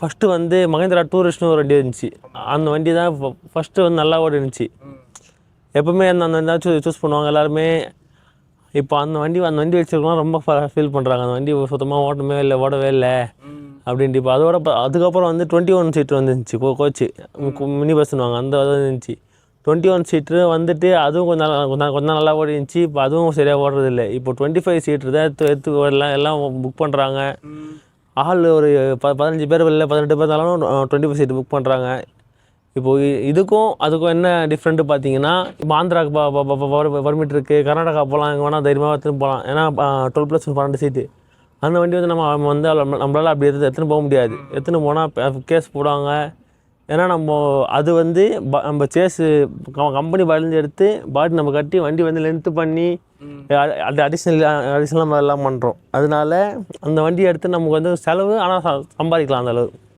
First வந்து மகேந்திரா டூரிஸ்ட்னு ஒரு வண்டி இருந்துச்சு. அந்த வண்டி தான் ஃபஸ்ட்டு வந்து நல்லா ஓடிருந்துச்சு. எப்போவுமே அந்த ஏதாச்சும் சூஸ் பண்ணுவாங்க எல்லாருமே. இப்போ அந்த வண்டி வச்சுருக்கலாம் ரொம்ப ஃபீல் பண்ணுறாங்க. அந்த வண்டி சுத்தமாக ஓடவே இல்லை அப்படின்ட்டு. இப்போ அதுக்கப்புறம் வந்து 21 சீட்ரு வந்துருந்துச்சு. கோச்சு மினி பஸ்ஸுன்னுவாங்க, அந்த இருந்துச்சு. 21 சீட்ரு வந்துட்டு அதுவும் கொஞ்சம் நல்லா ஓடி இருந்துச்சு. இப்போ அதுவும் சரியாக ஓடுறதில்லை. இப்போ 25 சீட்ரு தான் எடுத்து எல்லாம் புக் பண்ணுறாங்க. ஆள் ஒரு 15 பேர் இல்லை 18 பேர் இருந்தாலும் 25 சீட்டு புக் பண்ணுறாங்க. இப்போது இதுக்கும் அதுக்கும் என்ன டிஃப்ரெண்ட்டு பார்த்தீங்கன்னா, இப்போ ஆந்திராவுக்கு பர்மிட் இருக்குது, கர்நாடகா போகலாம், எங்கே வேணால் தைரியமாக எடுத்துன்னு போகலாம். ஏன்னா 12+ 12 சீட்டு. அந்த வண்டி வந்து நம்ம வந்து நம்மளால் அப்படி எடுத்துன்னு போக முடியாது. எடுத்துன்னு போனால் கேஸ் போடுவாங்க. ஏன்னா அது வந்து நம்ம சேஸு கம்பெனி பாடிலேருந்து எடுத்து பாடி நம்ம கட்டி வண்டி வந்து லென்த்து பண்ணி அடிஷ்னலாக நம்ம எல்லாம் பண்ணுறோம். அதனால அந்த வண்டியை எடுத்து நமக்கு வந்து செலவு, ஆனால் சம்பாதிக்கலாம் அந்தளவு.